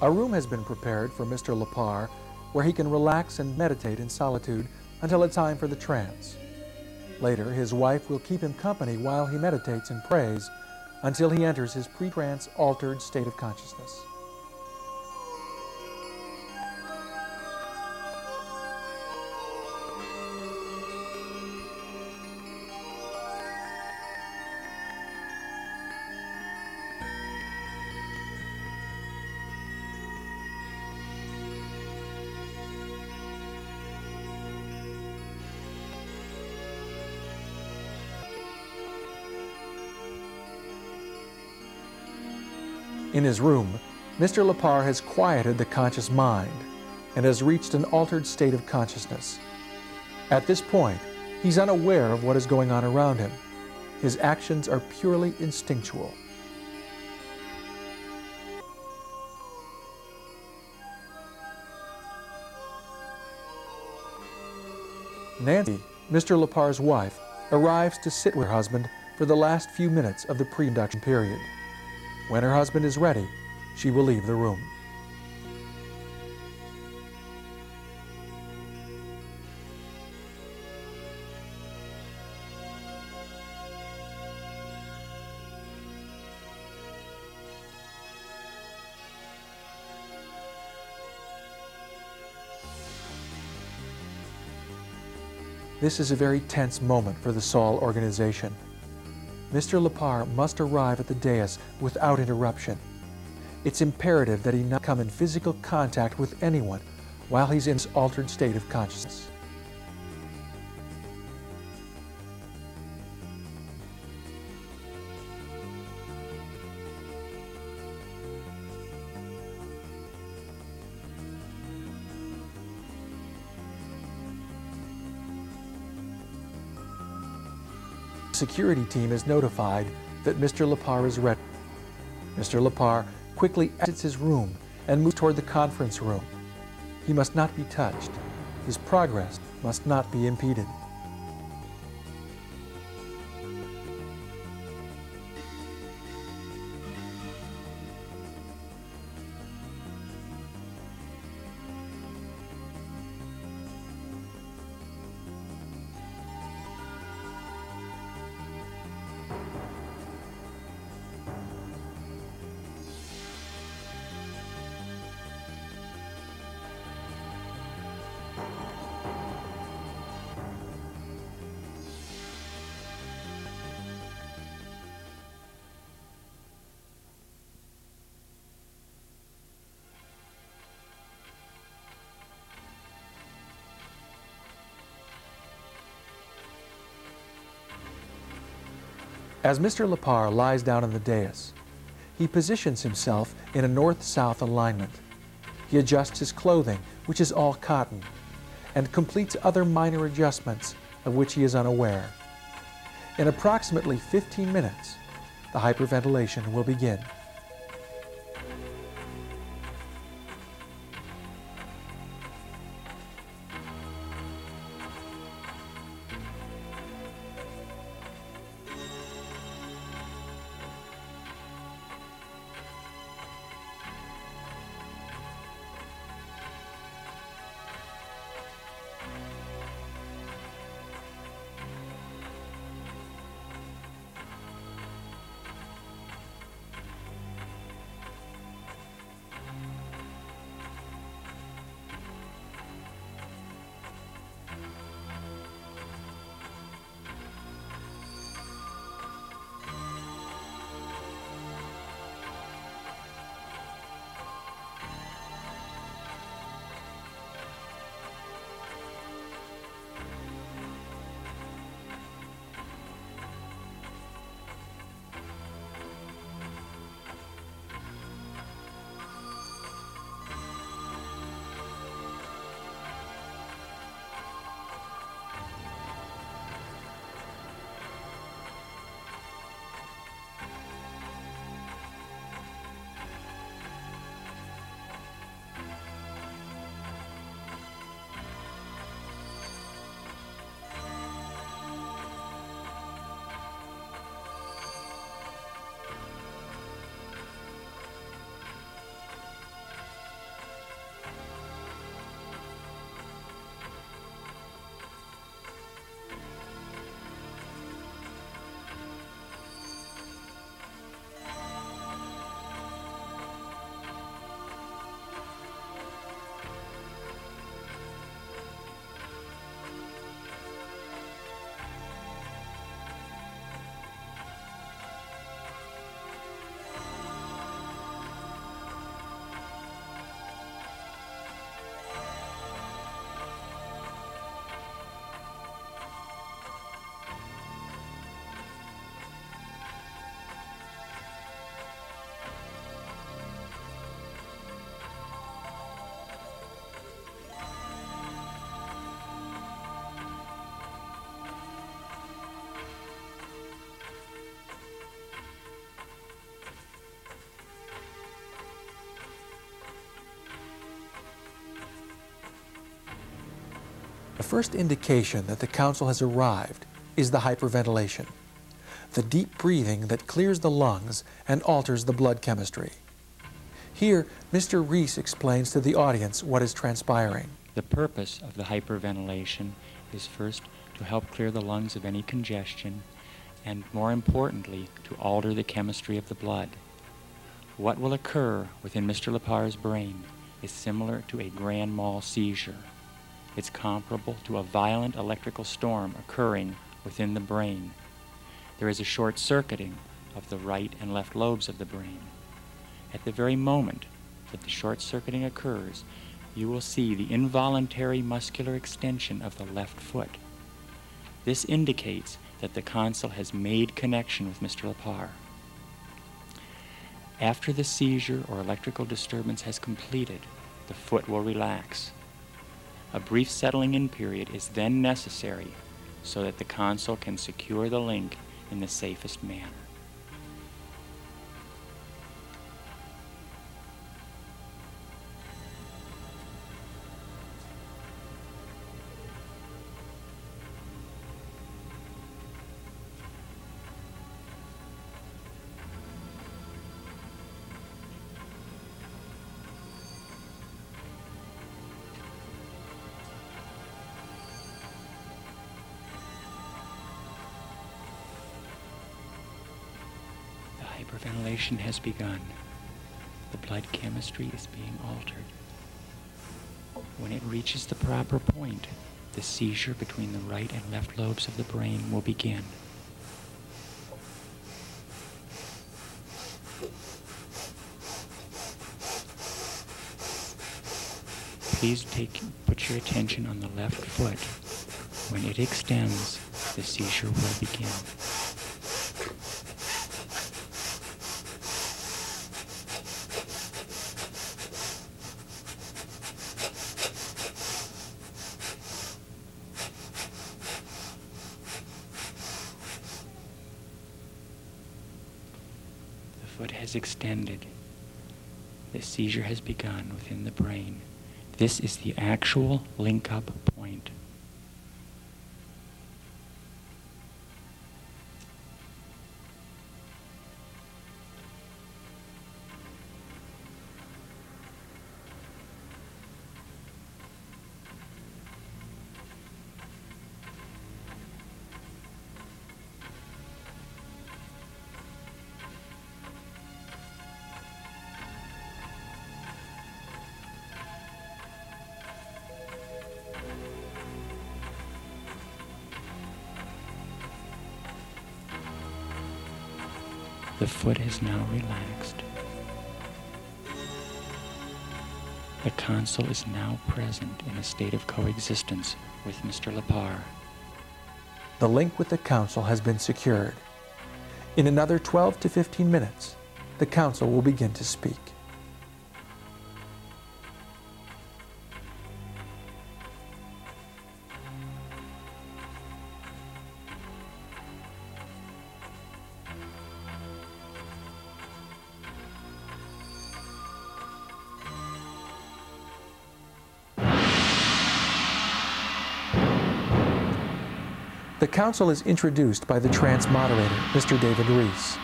A room has been prepared for Mr. Lepar where he can relax and meditate in solitude until it's time for the trance. Later, his wife will keep him company while he meditates and prays until he enters his pre-trance altered state of consciousness. In his room, Mr. Lepar has quieted the conscious mind and has reached an altered state of consciousness. At this point, he's unaware of what is going on around him. His actions are purely instinctual. Nancy, Mr. Lepar's wife, arrives to sit with her husband for the last few minutes of the pre-induction period. When her husband is ready, she will leave the room. This is a very tense moment for the Saul organization. Mr. Lepar must arrive at the dais without interruption. It's imperative that he not come in physical contact with anyone while he's in this altered state of consciousness. The security team is notified that Mr. Lepar is ready. Mr. Lepar quickly exits his room and moves toward the conference room. He must not be touched. His progress must not be impeded. As Mr. Lepar lies down on the dais, he positions himself in a north-south alignment. He adjusts his clothing, which is all cotton, and completes other minor adjustments of which he is unaware. In approximately 15 minutes, the hyperventilation will begin. first indication that the council has arrived is the hyperventilation, the deep breathing that clears the lungs and alters the blood chemistry. Here, Mr. Reese explains to the audience what is transpiring. The purpose of the hyperventilation is first to help clear the lungs of any congestion, and more importantly, to alter the chemistry of the blood. What will occur within Mr. Lepar's brain is similar to a grand mal seizure. It's comparable to a violent electrical storm occurring within the brain. There is a short-circuiting of the right and left lobes of the brain. At the very moment that the short-circuiting occurs, you will see the involuntary muscular extension of the left foot. This indicates that the consul has made connection with Mr. Lepar. After the seizure or electrical disturbance has completed, the foot will relax. A brief settling-in period is then necessary so that the consul can secure the link in the safest manner. Hyperventilation has begun. The blood chemistry is being altered. When it reaches the proper point, the seizure between the right and left lobes of the brain will begin. Please put your attention on the left foot. When it extends, the seizure will begin. The foot has extended. The seizure has begun within the brain. This is the actual link-up point. The foot is now relaxed. The consul is now present in a state of coexistence with Mr. Lepar. The link with the council has been secured. In another 12 to 15 minutes, the council will begin to speak. The council is introduced by the trance moderator, Mr. David Reese.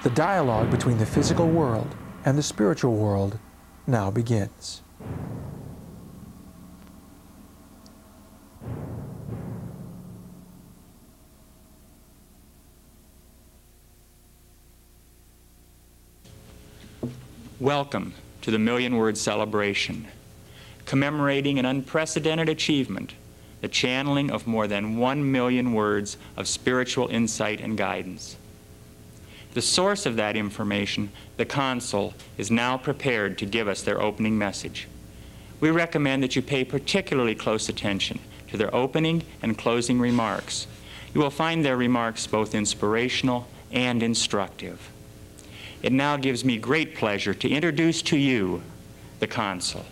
The dialogue between the physical world and the spiritual world now begins. Welcome to the Million Word Celebration, commemorating an unprecedented achievement, the channeling of more than 1 million words of spiritual insight and guidance. The source of that information, the consul, is now prepared to give us their opening message. We recommend that you pay particularly close attention to their opening and closing remarks. You will find their remarks both inspirational and instructive. It now gives me great pleasure to introduce to you the consul.